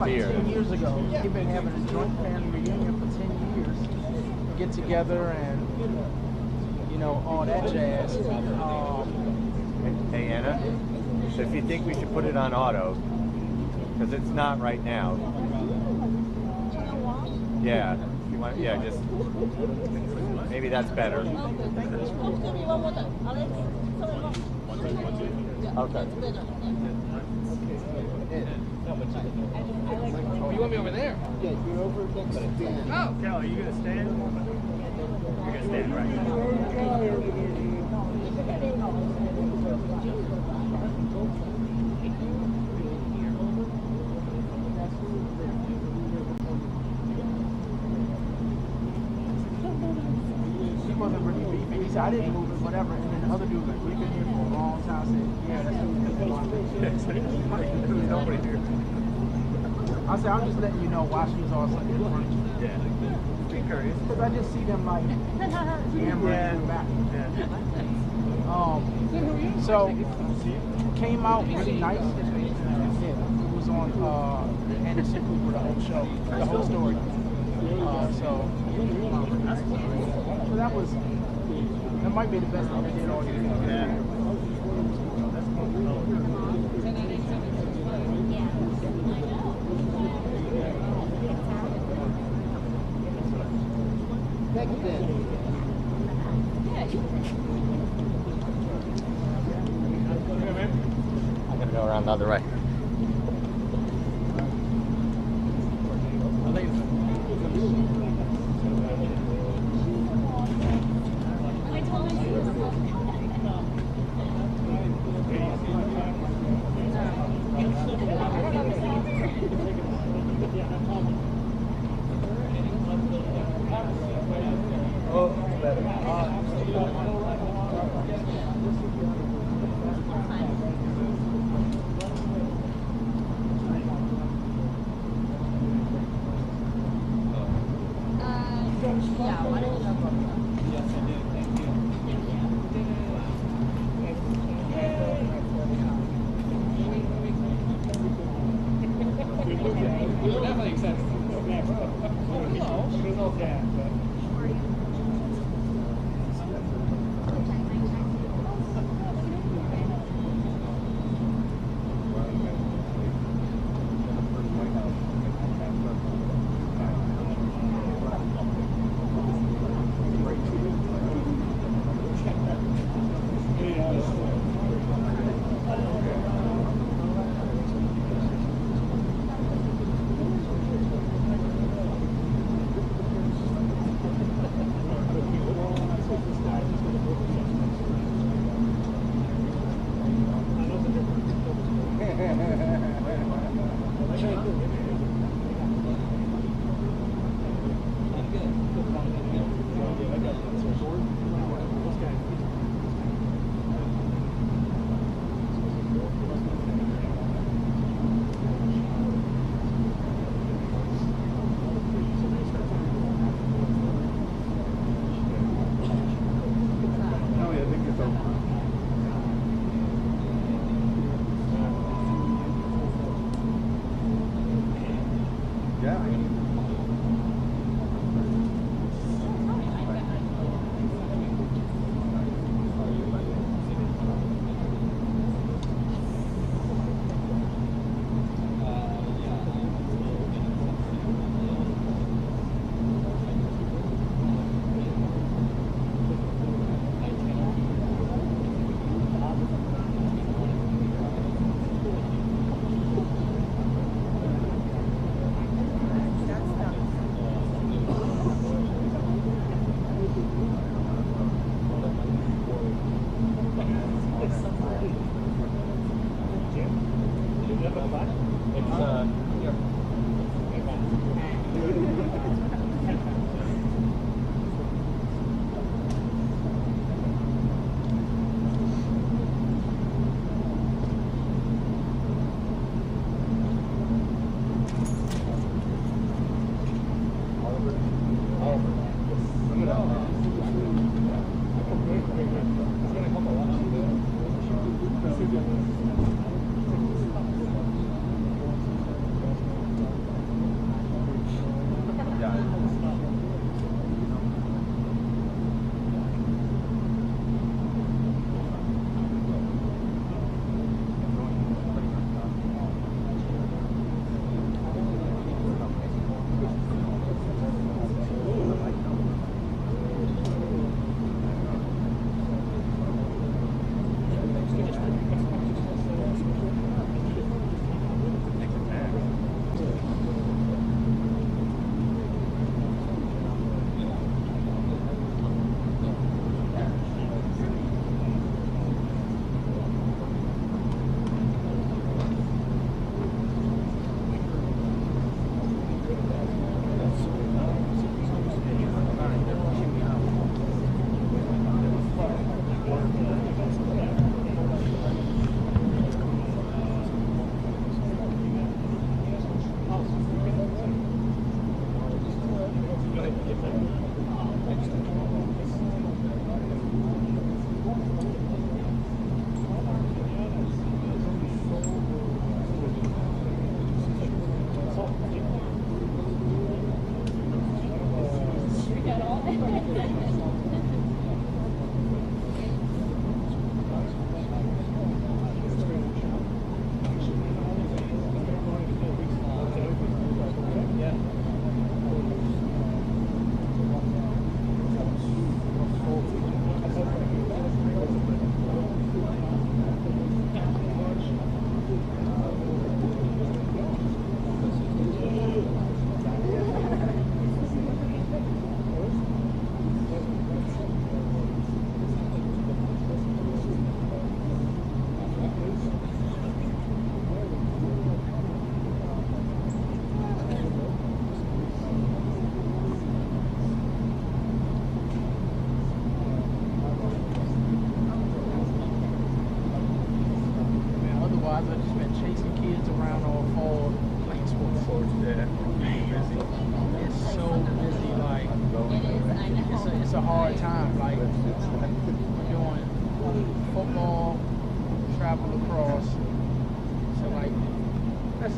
Like 10 years ago, we've been having a joint family reunion for 10 years. Get together and, you know, all that jazz. Hey, Anna, so if you think we should put it on auto, because it's not right now. Yeah, if you want, yeah, just, maybe that's better. Okay. Oh, you want me over there? Yeah, you're over next to Dan. Oh, Kel, are you going to stand? You're going to stand, right? He wasn't really beefing. He said, I didn't move it, whatever. And then the other dude, like, we've been here for a long time. Said, yeah, that's what There's nobody here. I said, I'm just letting you know why she was all sudden in front of you. Yeah. Be curious. Because I just see them like yammering back. So came out really nice. Yeah, it was on Anderson Cooper, the whole show, the whole story. So that might be the best thing they did all year. Yeah. Thank you, Dan. I'm going to go around the other way. Definitely accepted.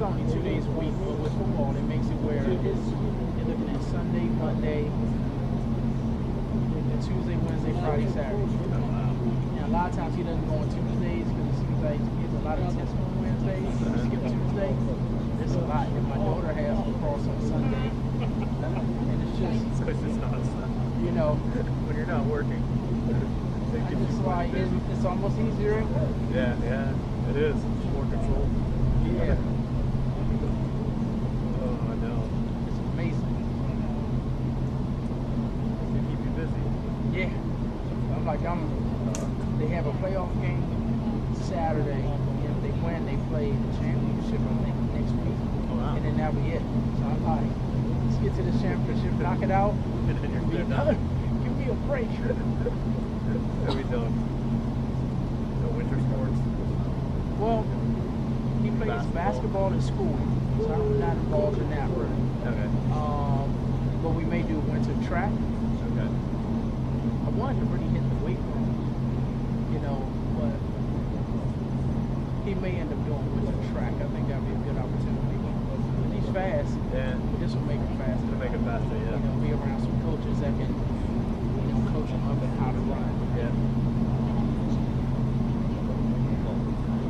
only 2 days a week, but with football, it makes it where you're looking at Sunday, Monday, and Tuesday, Wednesday, Friday, Saturday. Now, a lot of times he doesn't go on Tuesdays because it seems like he gets a lot of tests on Wednesdays. So skip Tuesday. It's a lot. And my daughter has lacrosse on Sunday. And it's just, It's not you know, when you're not working. it's like, it's almost easier at work. Yeah, it is. It's more control. Yeah. Oh, I know. It's amazing. They keep you busy. Yeah. I'm like, they have a playoff game Saturday. And if they win, they play the championship next week. Oh, wow. And then that'll be it. So I'm like, let's get to the championship, knock it out, And then and be you're done. Give me a break. There we go. No winter sports. Well, he plays basketball at school, so I'm not involved in that really. Okay. But we may do winter track. Okay. I wanted to really hit the weight room, you know, but he may end up doing winter track. I think that'd be a good opportunity. But he's fast. Yeah. This will make him faster. To make it faster, yeah. You know, be around some coaches that can, you know, coach him up and how to run. Yeah.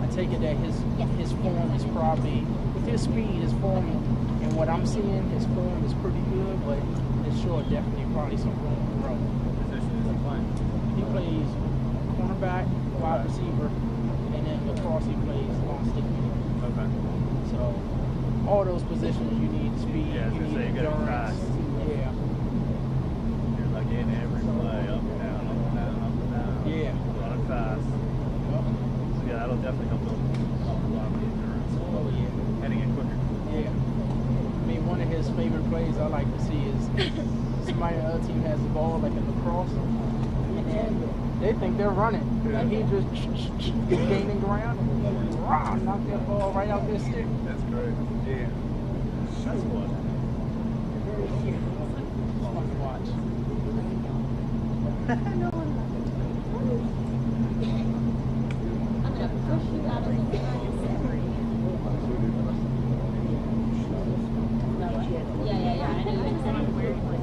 I take it that his form is probably, with his speed, his form, and what I'm seeing, his form is pretty good, but it's sure definitely probably some room to grow. What position is he playing? He plays cornerback, wide receiver, and then lacrosse he plays long stick. Okay. So all those positions you need speed, Yeah, I was you gonna say, need you gotta be endurance. fast. Yeah, You're like in every play, up and down, up and down, up and down. yeah. Running fast. Yup. So yeah, that'll definitely help build a lot of the endurance. Oh yeah. Heading in quicker. Yeah. I mean, one of his favorite plays I like to see is somebody on the other team has the ball, like in lacrosse, and they think they're running. And he just gaining ground and rah, knock that ball right out their stick. That's great. Yeah. That's fun. Yeah. It's fun to watch. I'm gonna push you out of the way. Yeah. I know you said I'm wearing one.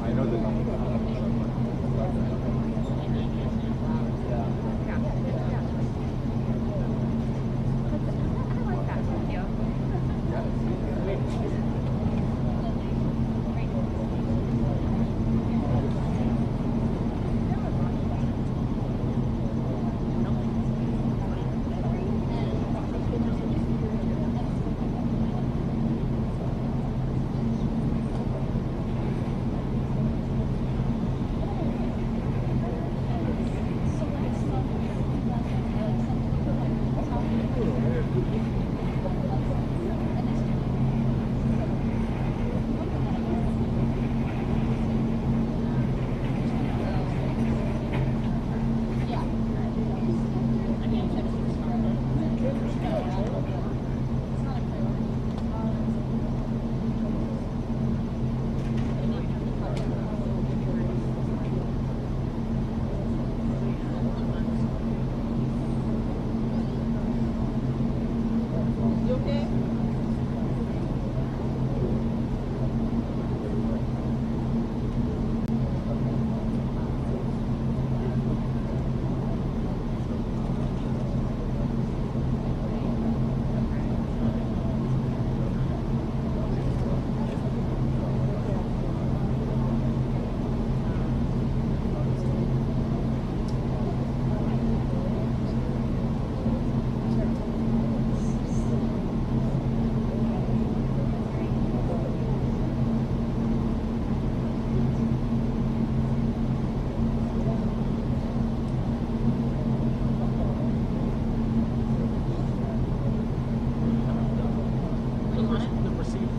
I know the number.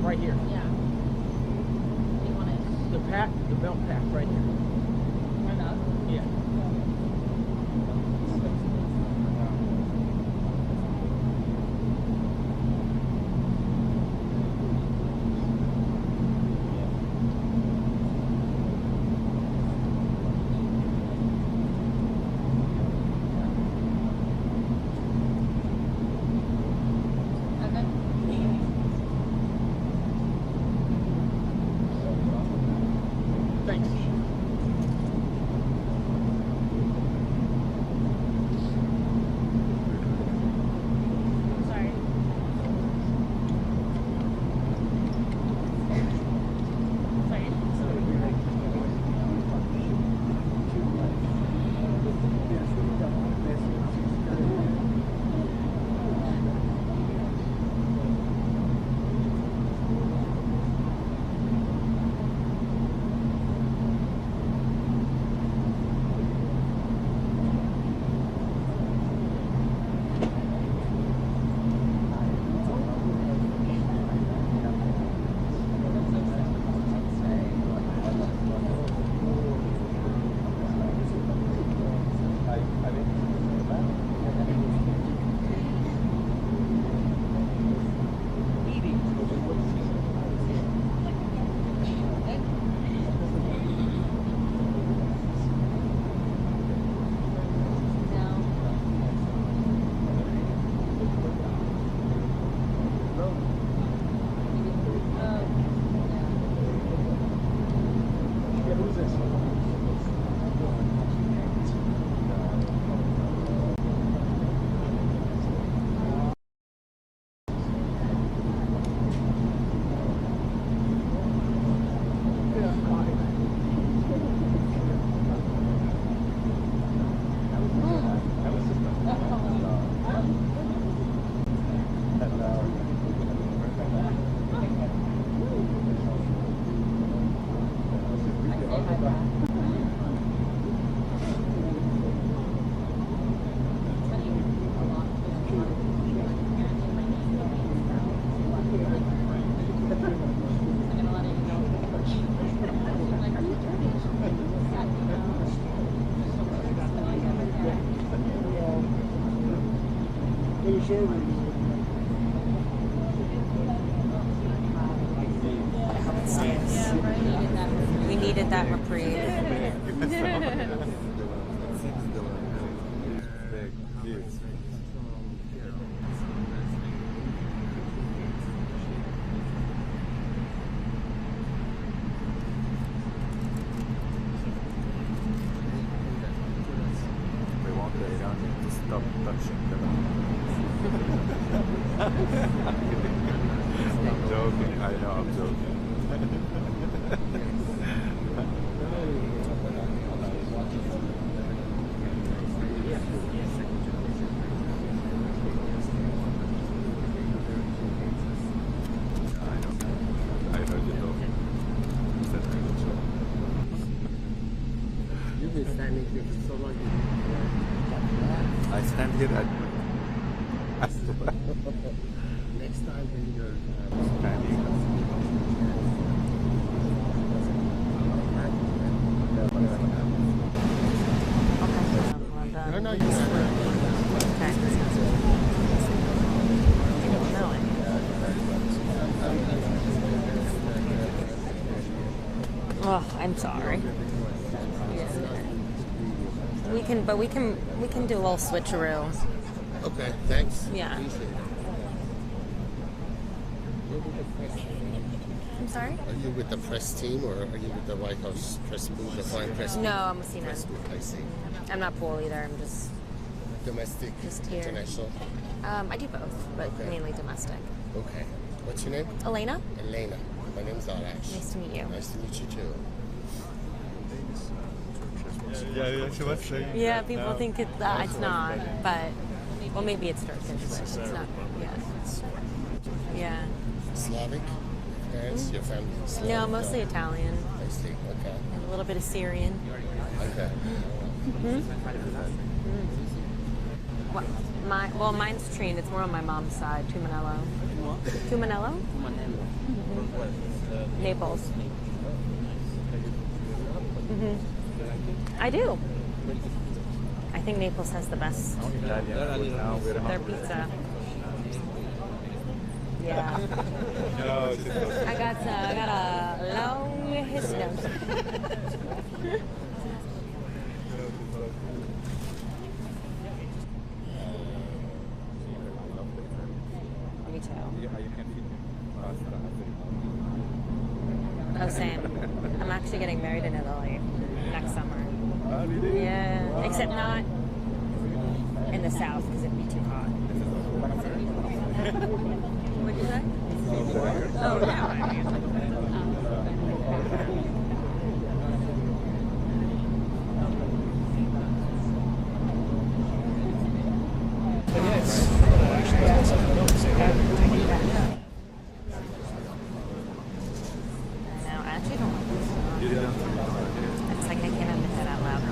Right here. Yeah. You want it? The pack, the belt pack right here. Right up? Yeah. We needed that reprieve. We want the Iran to stop touching them. I'm joking. I know I'm joking. I know you know. You've been standing here for so long. I stand here at Next time when you're standing. no, no, you're not. Okay. You don't know it. Oh, I'm sorry. We can do a little switcheroo. Okay, thanks. Yeah. Appreciate it. I'm sorry? Are you with the press team or are you with the White House press booth, the flying press booth? No, I'm a CNN. Press booth, I see. I'm not pool either. I'm just Domestic, Just here. international. I do both, but Okay. mainly domestic. Okay. What's your name? Elena, Elena. My name's Arash. nice to meet you. Nice to meet you too. Yeah, she was saying. Yeah, people think it's not, but well, maybe it's Turkish, but it's not. Yeah. Yeah. Slavic parents? Your family? Slavic? No, mostly Italian. I see. Okay. And a little bit of Syrian. Okay. Mine's Trine. It's more on my mom's side. Tumanello. Tumanello? Naples. I do. I think Naples has the best their pizza. Yeah. I got a long history. Me too. Oh, same. I'm actually getting married in Italy next summer. Yeah, except not in the south because it'd be too hot. What'd you say? Oh, no, I actually don't like this song. It's like I can't admit that out loud.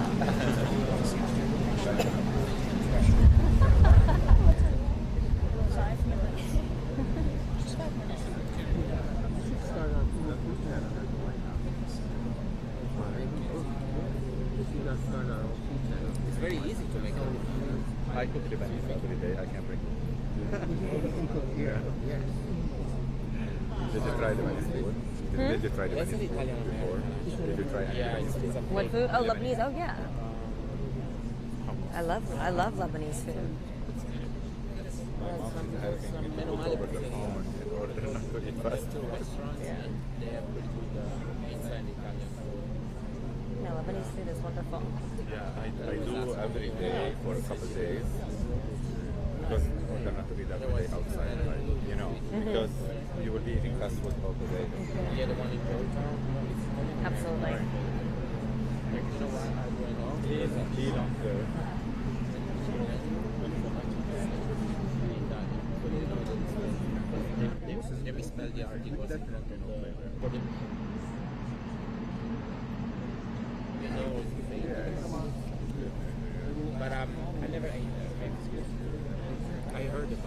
It's very easy to make I cook Lebanese every day. I can bring it. here. Yes. Did you try Lebanese food? Did you try Lebanese food before? Did you try any Lebanese food? What food? Oh, Lebanese. Oh, yeah. I love Lebanese food. Having it cooked over the phone in order not to eat fast. No, Lebanese food is wonderful. Yeah, I do every day for a couple of days. Because in order not to eat every day outside, right? You know, because you will be eating fast food all the day. Absolutely. Clean up there. Let me spell the articles in front of the... You know, but I never ate that. I heard about it.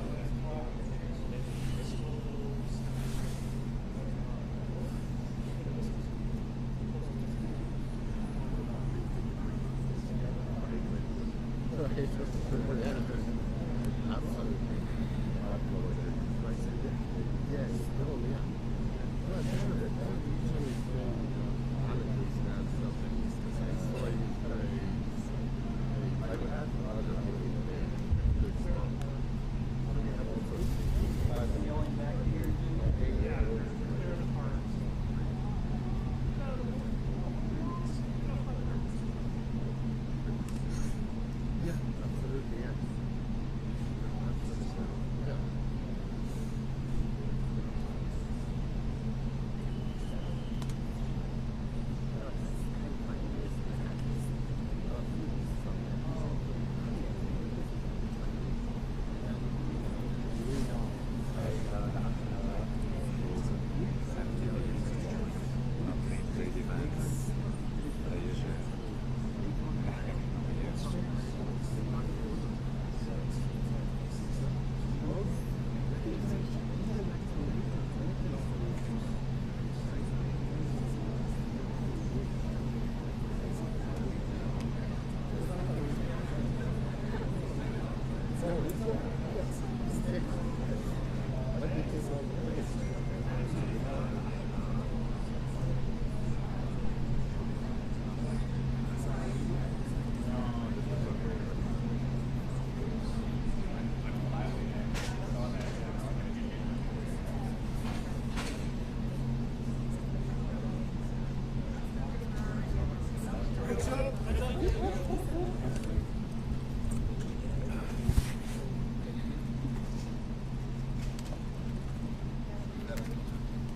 Absolutely.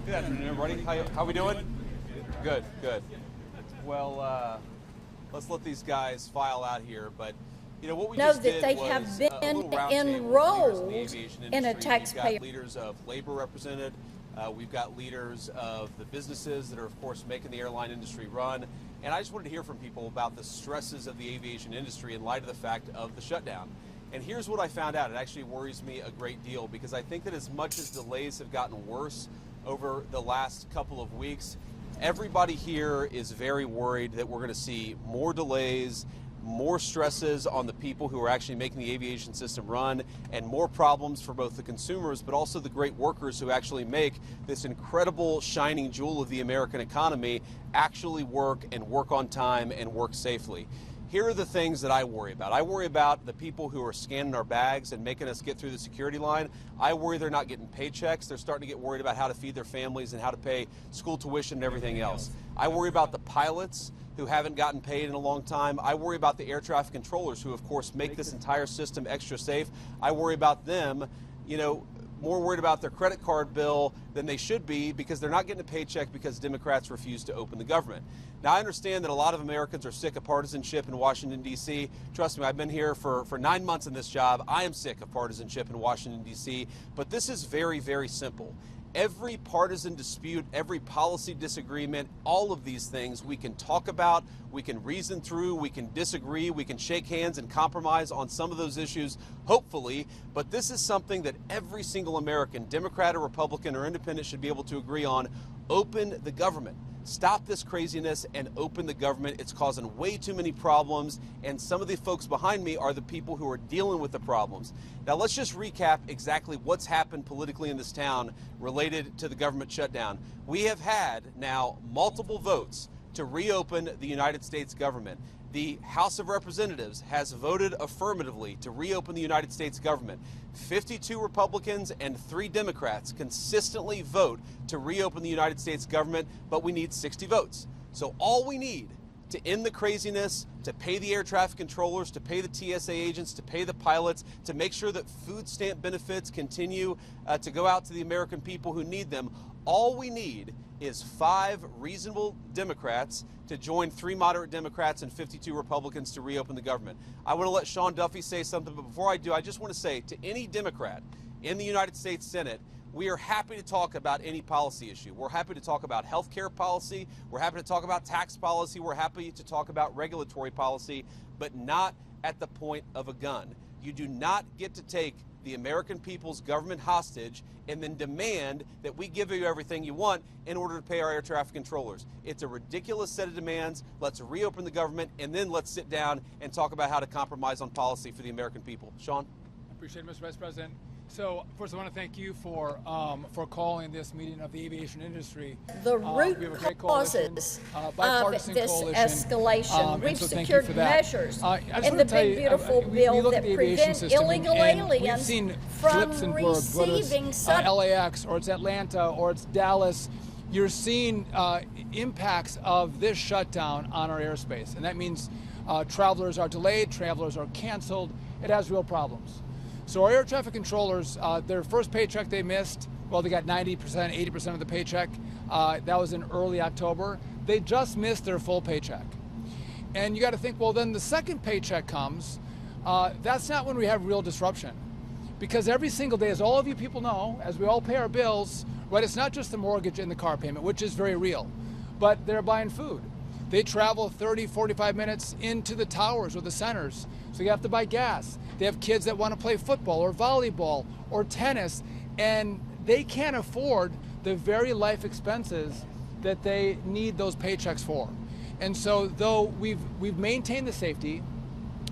Good afternoon, everybody. How we doing? Good, good. Well, let's let these guys file out here. But you know what we know just that did they was have a been little round table with leaders enrolled in the aviation in a industry. taxpayer. We've got leaders of labor represented. We've got leaders of the businesses that are, of course, making the airline industry run. And I just wanted to hear from people about the stresses of the aviation industry in light of the fact of the shutdown. And here's what I found out. It actually worries me a great deal because I think that as much as delays have gotten worse over the last couple of weeks, everybody here is very worried that we're going to see more delays, more stresses on the people who are actually making the aviation system run, and more problems for both the consumers but also the great workers who actually make this incredible shining jewel of the American economy actually work and work on time and work safely. Here are the things that I worry about. I worry about the people who are scanning our bags and making us get through the security line. I worry they're not getting paychecks. They're starting to get worried about how to feed their families and how to pay school tuition and everything else. I worry about the pilots who haven't gotten paid in a long time. I worry about the air traffic controllers who, of course, make this entire system extra safe. I worry about them, more worried about their credit card bill than they should be because they're not getting a paycheck because Democrats refuse to open the government. Now, I understand that a lot of Americans are sick of partisanship in Washington, D.C. Trust me, I've been here for 9 months in this job. I am sick of partisanship in Washington, D.C., but this is very, very simple. Every partisan dispute, every policy disagreement, all of these things we can talk about, we can reason through, we can disagree, we can shake hands and compromise on some of those issues, hopefully, but this is something that every single American, Democrat or Republican or Independent, should be able to agree on. Open the government. Stop this craziness and open the government. It's causing way too many problems, and some of the folks behind me are the people who are dealing with the problems. Now, let's just recap exactly what's happened politically in this town related to the government shutdown. We have had now multiple votes to reopen the United States government. The House of Representatives has voted affirmatively to reopen the United States government. 52 Republicans and 3 Democrats consistently vote to reopen the United States government, but we need 60 votes. So all we need to end the craziness, to pay the air traffic controllers, to pay the TSA agents, to pay the pilots, to make sure that food stamp benefits continue to go out to the American people who need them, all we need is 5 reasonable Democrats to join 3 moderate Democrats and 52 Republicans to reopen the government. I want to let Sean Duffy say something, but before I do, I just want to say to any Democrat in the United States Senate, we are happy to talk about any policy issue. We're happy to talk about health care policy. We're happy to talk about tax policy. We're happy to talk about regulatory policy, but not at the point of a gun. You do not get to take the American people's government hostage and then demand that we give you everything you want in order to pay our air traffic controllers. It's a ridiculous set of demands. Let's reopen the government, and then let's sit down and talk about how to compromise on policy for the American people. Sean? I appreciate it, Mr. Vice President. So first, I want to thank you for calling this meeting of the aviation industry. The We have a root great coalition, causes bipartisan of this coalition, escalation. We've and so thank you secured for that. measures I just in want the to tell big you, beautiful we bill look that at the aviation prevent system, illegal and we've aliens seen from flips and bursts, whether receiving it's LAX or it's Atlanta or it's Dallas. You're seeing impacts of this shutdown on our airspace, and that means travelers are delayed, travelers are canceled. It has real problems. So our air traffic controllers, their first paycheck they missed, well, they got 90%, 80% of the paycheck. That was in early October. They just missed their full paycheck. And you got to think, well, then the second paycheck comes. That's not when we have real disruption. Because every single day, as all of you people know, as we all pay our bills, right, it's not just the mortgage and the car payment, which is very real, but they're buying food. They travel 30, 45 minutes into the towers or the centers, so you have to buy gas. They have kids that want to play football or volleyball or tennis, and they can't afford the very life expenses that they need those paychecks for. And so though we've maintained the safety,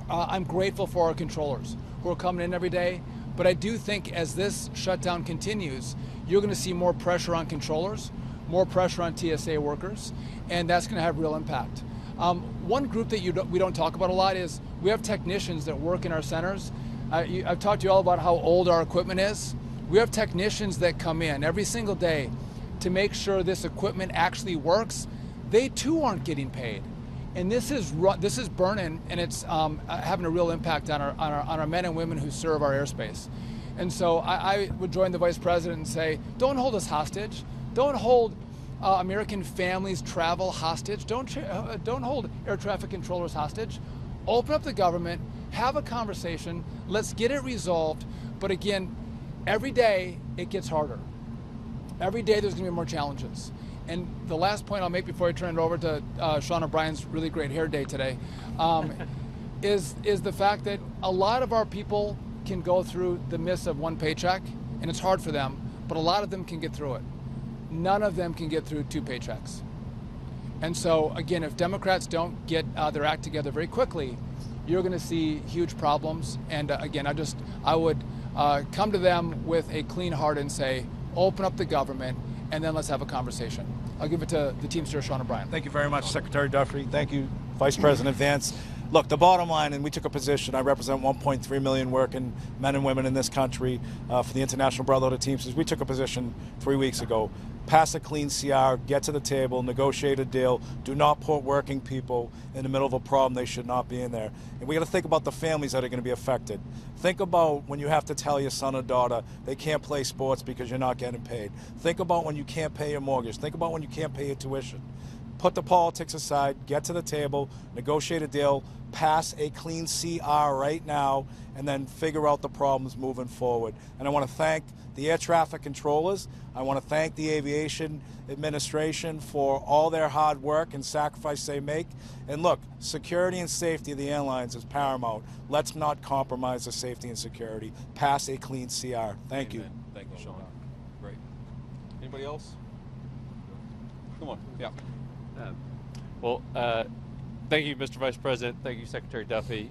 I'm grateful for our controllers who are coming in every day, but I do think as this shutdown continues, you're going to see more pressure on controllers, more pressure on TSA workers, and that's going to have real impact. One group that we don't talk about a lot is we have technicians that work in our centers. I've talked to you all about how old our equipment is. We have technicians that come in every single day to make sure this equipment actually works. They too aren't getting paid, and this is burning, and it's having a real impact on our men and women who serve our airspace. And so I would join the Vice President and say, don't hold us hostage. Don't hold American families' travel hostage. Don't hold air traffic controllers hostage. Open up the government, have a conversation, let's get it resolved. But again, every day it gets harder. Every day there's going to be more challenges. And the last point I'll make before I turn it over to Sean O'Brien's really great hair day today is the fact that a lot of our people can go through the miss of one paycheck, and it's hard for them, but a lot of them can get through it. None of them can get through two paychecks. And so, again, if Democrats don't get their act together very quickly, you're going to see huge problems. And again, I would come to them with a clean heart and say, open up the government, and then let's have a conversation. I'll give it to the Teamster, Sean O'Brien. Thank you very much, Secretary Duffy. Thank you, Vice President Vance. Look, the bottom line, and we took a position, I represent 1.3 million working men and women in this country for the International Brotherhood of Teamsters. We took a position 3 weeks ago. Pass a clean CR, get to the table, negotiate a deal. Do not put working people in the middle of a problem they should not be in there. And we got to think about the families that are going to be affected. Think about when you have to tell your son or daughter they can't play sports because you're not getting paid. Think about when you can't pay your mortgage. Think about when you can't pay your tuition. Put the politics aside, get to the table, negotiate a deal, pass a clean CR right now, and then figure out the problems moving forward. And I want to thank the air traffic controllers. I want to thank the aviation administration for all their hard work and sacrifice they make. And look, security and safety of the airlines is paramount. Let's not compromise the safety and security. Pass a clean CR. Thank you. Thank you, Sean. Great. Anybody else? Come on. Yeah. Thank you, Mr. Vice President. Thank you, Secretary Duffy.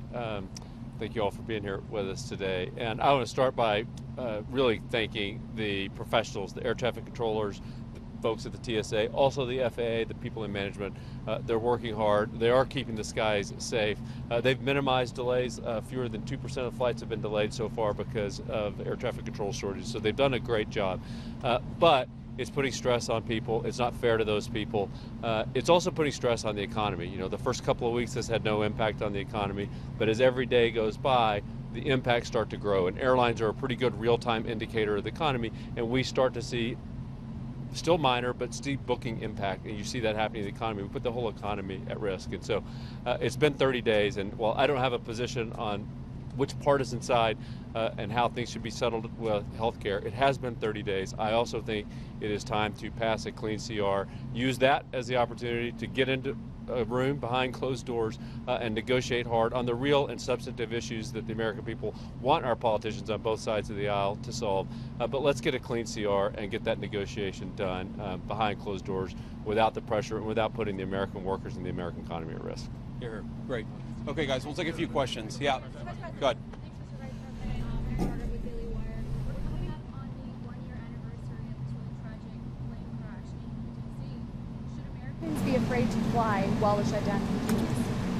Thank you all for being here with us today. And I want to start by really thanking the professionals, the air traffic controllers, the folks at the TSA, also the FAA, the people in management. They're working hard. They are keeping the skies safe. They've minimized delays. Fewer than 2% of flights have been delayed so far because of air traffic control shortages. So they've done a great job. But it's putting stress on people. It's not fair to those people. It's also putting stress on the economy. You know, the first couple of weeks this had no impact on the economy, but as every day goes by, the impacts start to grow. And airlines are a pretty good real-time indicator of the economy, and we start to see, still minor, but steep booking impact. And you see that happening in the economy. We put the whole economy at risk. And so it's been 30 days, and while I don't have a position on which partisan side and how things should be settled with healthcare, it has been 30 days. I also think it is time to pass a clean CR, use that as the opportunity to get into a room behind closed doors and negotiate hard on the real and substantive issues that the American people want our politicians on both sides of the aisle to solve. But let's get a clean CR and get that negotiation done behind closed doors without the pressure and without putting the American workers and the American economy at risk. Here. Great. Okay, guys, we'll take a few questions. Yeah. Go ahead. afraid to fly while the shutdown continues?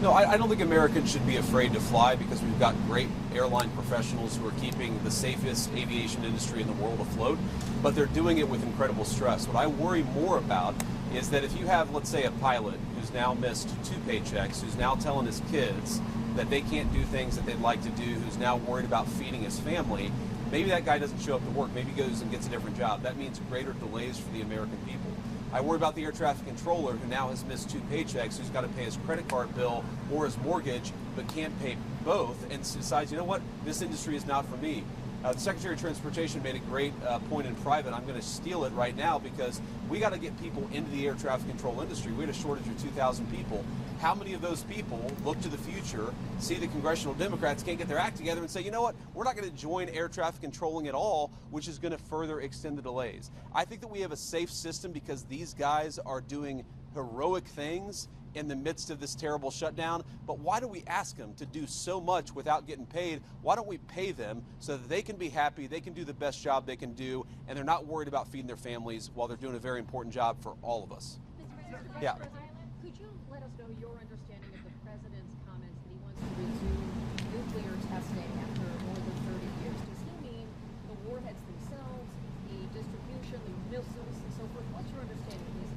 No, I don't think Americans should be afraid to fly because we've got great airline professionals who are keeping the safest aviation industry in the world afloat, but they're doing it with incredible stress. What I worry more about is that if you have, let's say, a pilot who's now missed 2 paychecks, who's now telling his kids that they can't do things that they'd like to do, who's now worried about feeding his family, maybe that guy doesn't show up to work, maybe he goes and gets a different job. That means greater delays for the American people. I worry about the air traffic controller who now has missed 2 paychecks, who's got to pay his credit card bill or his mortgage, but can't pay both, and decides, you know what, this industry is not for me. The Secretary of Transportation made a great point in private. I'm going to steal it right now because we got to get people into the air traffic control industry. We had a shortage of 2,000 people. How many of those people look to the future, see the congressional Democrats can't get their act together and say, you know what, we're not going to join air traffic controlling at all, which is going to further extend the delays. I think that we have a safe system because these guys are doing heroic things in the midst of this terrible shutdown, but why do we ask them to do so much without getting paid? Why don't we pay them so that they can be happy, they can do the best job they can do, and they're not worried about feeding their families while they're doing a very important job for all of us? Yeah. Could you let us know your understanding of the president's comments that he wants to resume nuclear testing after more than 30 years? Does he mean the warheads themselves, the distribution, the missiles, and so forth? What's your understanding of these?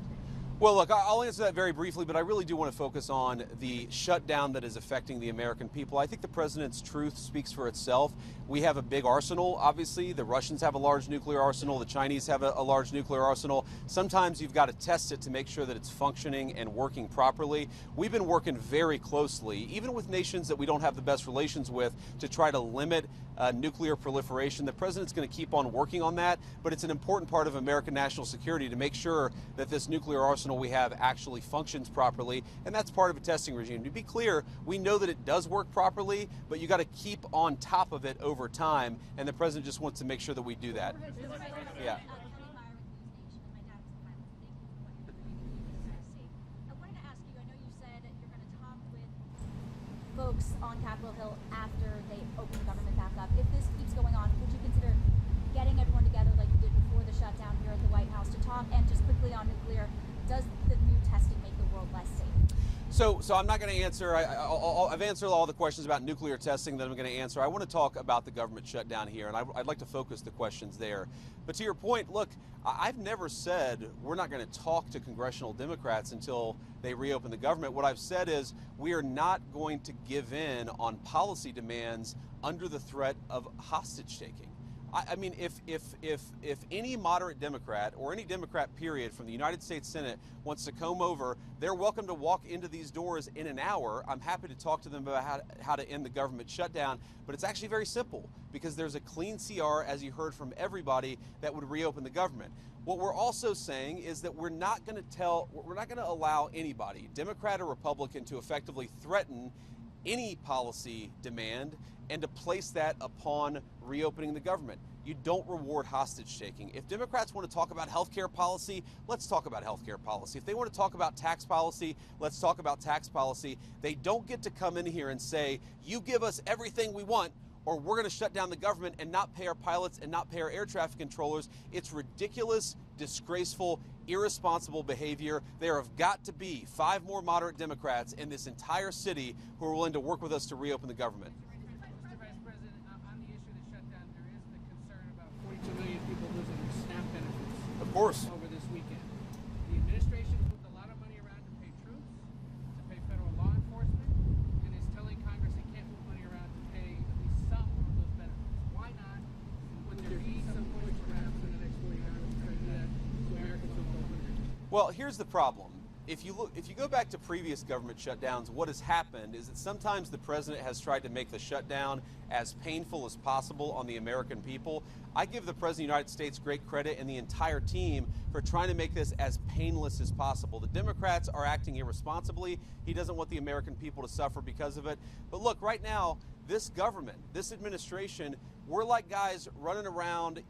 Well, look, I'll answer that very briefly, but I really do want to focus on the shutdown that is affecting the American people. I think the president's truth speaks for itself. We have a big arsenal, obviously. The Russians have a large nuclear arsenal. The Chinese have a large nuclear arsenal. Sometimes you've got to test it to make sure that it's functioning and working properly. We've been working very closely, even with nations that we don't have the best relations with, to try to limit nuclear proliferation. The president's going to keep on working on that, but it's an important part of American national security to make sure that this nuclear arsenal we have actually functions properly, and that's part of a testing regime. To be clear, we know that it does work properly, but you got to keep on top of it over time, and the president just wants to make sure that we do that. Yeah. Folks on Capitol Hill after they open the government back up. If this keeps going on, would you consider getting everyone together like you did before the shutdown here at the White House to talk? And just quickly on nuclear, does the new testing make the world less safe? So I'm not going to answer. I've answered all the questions about nuclear testing that I'm going to answer. I want to talk about the government shutdown here, and I'd like to focus the questions there. But to your point, look, I've never said we're not going to talk to congressional Democrats until they reopen the government. What I've said is we are not going to give in on policy demands under the threat of hostage taking. I mean, if any moderate Democrat or any Democrat period from the United States Senate wants to come over, they're welcome to walk into these doors in an hour. I'm happy to talk to them about how to end the government shutdown, but it's actually very simple because there's a clean CR, as you heard from everybody, that would reopen the government. What we're also saying is that we're not going to allow anybody, Democrat or Republican, to effectively threaten any policy demand and to place that upon reopening the government. You don't reward hostage taking. If Democrats want to talk about healthcare policy, let's talk about healthcare policy. If they want to talk about tax policy, let's talk about tax policy. They don't get to come in here and say, you give us everything we want, or we're going to shut down the government and not pay our pilots and not pay our air traffic controllers. It's ridiculous, disgraceful, irresponsible behavior. There have got to be 5 more moderate Democrats in this entire city who are willing to work with us to reopen the government. Mr. Vice President, on the issue of the shutdown, there is the concern about 42 million people losing their SNAP benefits. Of course. Over this weekend. The administration moved a lot of money around to pay troops, to pay federal law enforcement, and is telling Congress they can't move money around to pay at least some of those benefits. Why not? Would there be some point perhaps in the next 40 hours to try to do that so Americans don't go hungry? Well, here's the problem. If you go back to previous government shutdowns, what has happened is that sometimes the president has tried to make the shutdown as painful as possible on the American people. I give the president of the United States great credit and the entire team for trying to make this as painless as possible. The Democrats are acting irresponsibly. He doesn't want the American people to suffer because of it. But look, right now, this government, this administration, we're like guys running around,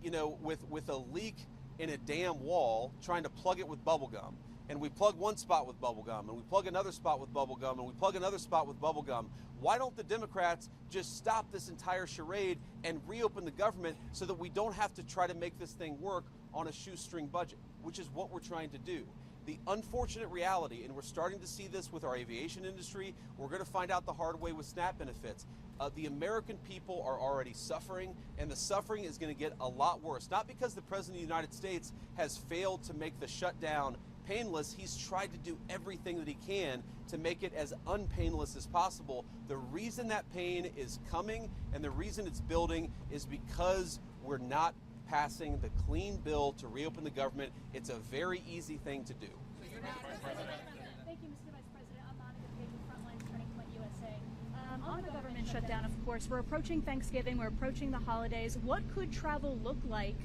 with a leak in a damn wall, trying to plug it with bubble gum. And we plug one spot with bubble gum, and we plug another spot with bubble gum, and we plug another spot with bubble gum. Why don't the Democrats just stop this entire charade and reopen the government so that we don't have to try to make this thing work on a shoestring budget, which is what we're trying to do. The unfortunate reality, and we're starting to see this with our aviation industry, we're going to find out the hard way with SNAP benefits. The American people are already suffering, and the suffering is going to get a lot worse. Not because the President of the United States has failed to make the shutdown painless. He's tried to do everything that he can to make it as unpainless as possible. The reason that pain is coming and the reason it's building is because we're not passing the clean bill to reopen the government. It's a very easy thing to do. Thank you, Mr. Vice President. I'm Monica Page with Frontline Turning Point USA. On the government shutdown, of course, we're approaching Thanksgiving, we're approaching the holidays. What could travel look like,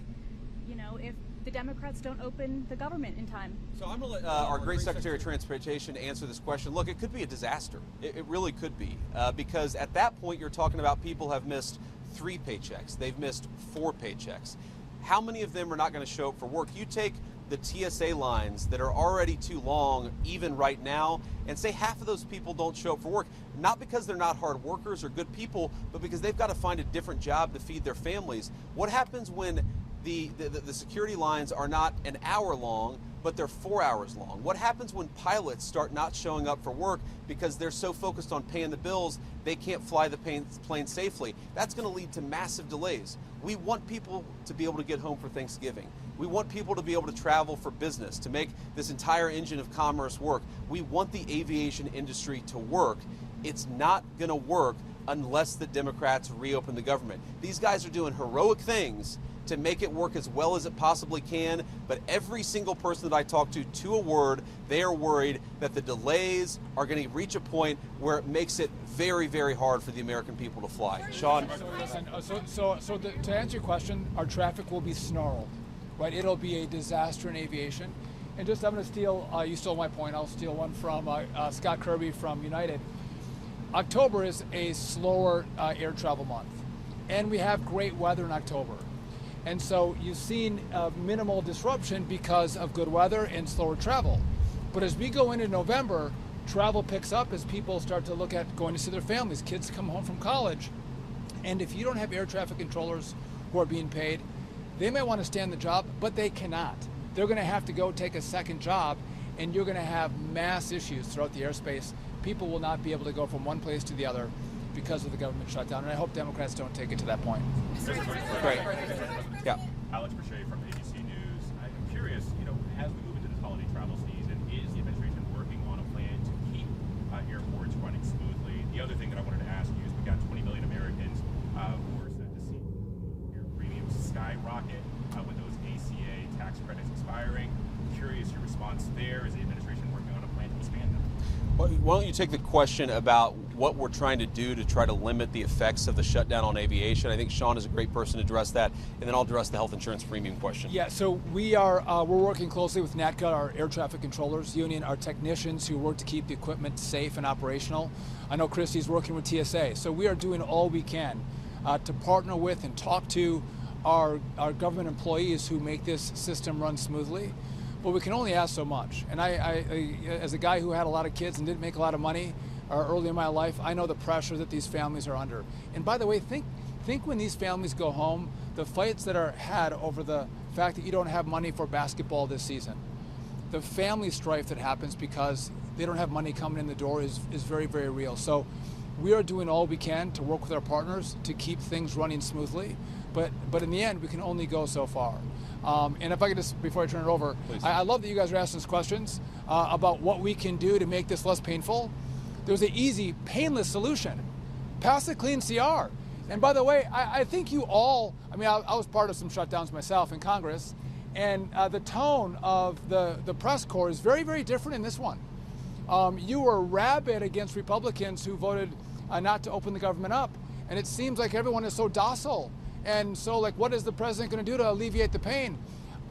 you know, if the Democrats don't open the government in time? So I'm going to let our great Secretary of Transportation answer this question. Look, it could be a disaster. It really could be, because at that point you're talking about people have missed 3 paychecks. They've missed 4 paychecks. How many of them are not going to show up for work? You take the TSA lines that are already too long, even right now, and say half of those people don't show up for work, not because they're not hard workers or good people, but because they've got to find a different job to feed their families. What happens when the security lines are not an hour long, but they're 4 hours long? What happens when pilots start not showing up for work because they're so focused on paying the bills they can't fly the plane safely? That's going to lead to massive delays. We want people to be able to get home for Thanksgiving. We want people to be able to travel for business, to make this entire engine of commerce work. We want the aviation industry to work. It's not going to work unless the Democrats reopen the government. These guys are doing heroic things to make it work as well as it possibly can, but every single person that I talk to a word, they are worried that the delays are going to reach a point where it makes it very, very hard for the American people to fly. Sean? To answer your question, our traffic will be snarled, right? It'll be a disaster in aviation. And just, I'm going to steal, you stole my point, I'll steal one from Scott Kirby from United. October is a slower air travel month, and we have great weather in October. And so you've seen minimal disruption because of good weather and slower travel. But as we go into November, travel picks up as people start to look at going to see their families. Kids come home from college. And if you don't have air traffic controllers who are being paid, they may want to stay on the job, but they cannot. They're going to have to go take a second job, and you're going to have mass issues throughout the airspace. People will not be able to go from one place to the other because of the government shutdown, and I hope Democrats don't take it to that point. Great. Yeah. Alex Brachet from ABC News. I'm curious, as we move into this holiday travel season, is the administration working on a plan to keep airports running smoothly? The other thing that I wanted to ask you is we got 20 million Americans who are set to see your premiums skyrocket with those ACA tax credits expiring. I'm curious your response there. Is the administration working on a plan to expand them? Well, why don't you take the question about what we're trying to do to try to limit the effects of the shutdown on aviation? I think Sean is a great person to address that, and then I'll address the health insurance premium question. Yeah, so we're working closely with NATCA, our air traffic controllers union, our technicians who work to keep the equipment safe and operational. I know Christy's working with TSA, so we are doing all we can to partner with and talk to our government employees who make this system run smoothly. But we can only ask so much. And I, as a guy who had a lot of kids and didn't make a lot of money early in my life, I know the pressure that these families are under. And by the way, think when these families go home, the fights that are had over the fact that you don't have money for basketball this season. The family strife that happens because they don't have money coming in the door is very, very real. So we are doing all we can to work with our partners to keep things running smoothly. But in the end, we can only go so far. And if I could just, before I turn it over, I love that you guys are asking us questions about what we can do to make this less painful. There's an easy, painless solution. Pass a clean CR. And by the way, I think you all, I was part of some shutdowns myself in Congress, and the tone of the press corps is very, very different in this one. You were rabid against Republicans who voted not to open the government up, and it seems like everyone is so docile. And so, what is the president going to do to alleviate the pain?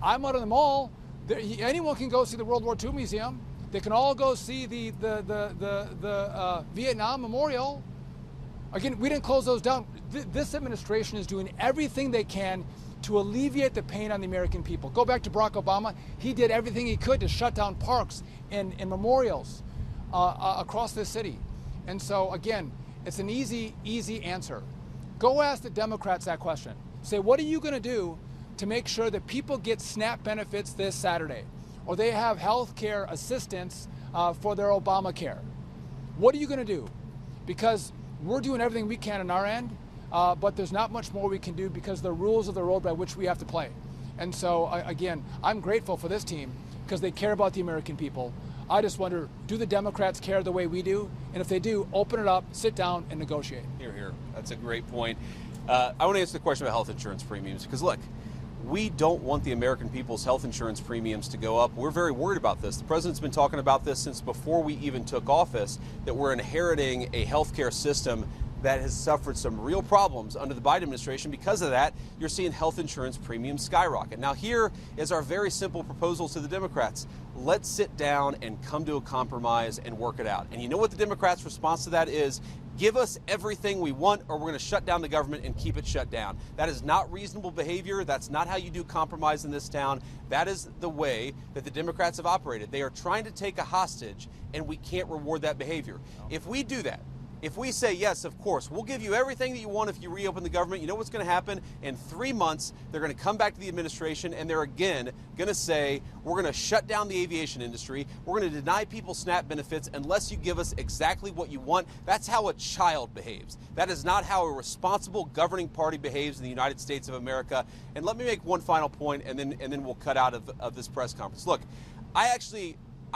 I'm out of the mall. Anyone can go see the World War II Museum. They can all go see the Vietnam Memorial. Again, we didn't close those down. This administration is doing everything they can to alleviate the pain on the American people. Go back to Barack Obama. He did everything he could to shut down parks and memorials across this city. And so, again, it's an easy answer. Go ask the Democrats that question. Say, what are you going to do to make sure that people get SNAP benefits this Saturday? or they have health care assistance for their Obamacare. What are you going to do? Because we're doing everything we can on our end, but there's not much more we can do because the rules of the road by which we have to play. And so, again, I'm grateful for this team because they care about the American people. I just wonder, do the Democrats care the way we do? And if they do, open it up, sit down, and negotiate. Hear, hear. That's a great point. I want to answer the question about health insurance premiums because, look, we don't want the American people's health insurance premiums to go up. We're very worried about this. The president's been talking about this since before we even took office, that we're inheriting a healthcare system that has suffered some real problems under the Biden administration. Because of that, you're seeing health insurance premiums skyrocket. Now, here is our very simple proposal to the Democrats. Let's sit down and come to a compromise and work it out. And you know what the Democrats' response to that is? Give us everything we want, or we're going to shut down the government and keep it shut down. That is not reasonable behavior. That's not how you do compromise in this town. That is the way that the Democrats have operated. They are trying to take a hostage, and we can't reward that behavior. If we do that, if we say, yes, of course, we'll give you everything that you want if you reopen the government, you know what's going to happen? In 3 months, they're going to come back to the administration and they're again going to say, we're going to shut down the aviation industry. We're going to deny people SNAP benefits unless you give us exactly what you want. That's how a child behaves. That is not how a responsible governing party behaves in the United States of America. And let me make one final point, and then we'll cut out of this press conference. Look,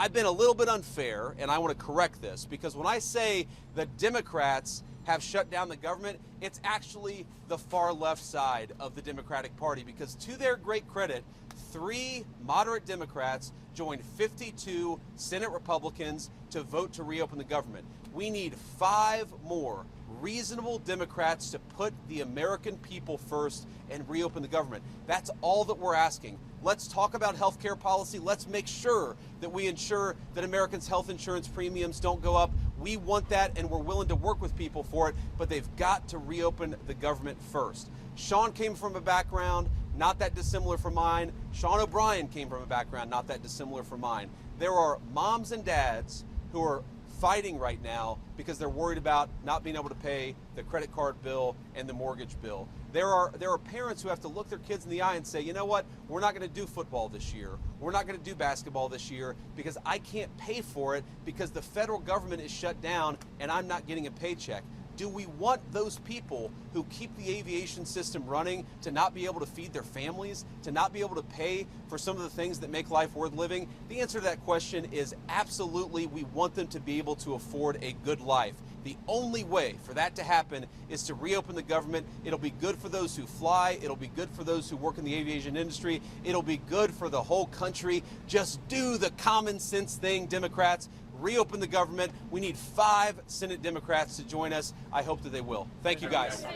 I've been a little bit unfair, and I want to correct this, because when I say the Democrats have shut down the government, it's actually the far left side of the Democratic Party, because to their great credit, 3 moderate Democrats joined 52 Senate Republicans to vote to reopen the government. We need 5 more reasonable Democrats to put the American people first and reopen the government. That's all that we're asking. Let's talk about health care policy. Let's make sure that we ensure that Americans' health insurance premiums don't go up. We want that, and we're willing to work with people for it, but they've got to reopen the government first. Sean came from a background not that dissimilar from mine. Sean O'Brien came from a background not that dissimilar from mine. There are moms and dads who are fighting right now because they're worried about not being able to pay the credit card bill and the mortgage bill. There are parents who have to look their kids in the eye and say, you know what, we're not going to do football this year. We're not going to do basketball this year because I can't pay for it because the federal government is shut down and I'm not getting a paycheck. Do we want those people who keep the aviation system running to not be able to feed their families, to not be able to pay for some of the things that make life worth living? The answer to that question is absolutely. We want them to be able to afford a good life. The only way for that to happen is to reopen the government. It'll be good for those who fly. It'll be good for those who work in the aviation industry. It'll be good for the whole country. Just do the common sense thing, Democrats. Reopen the government. We need 5 Senate Democrats to join us. I hope that they will. Thank you, guys.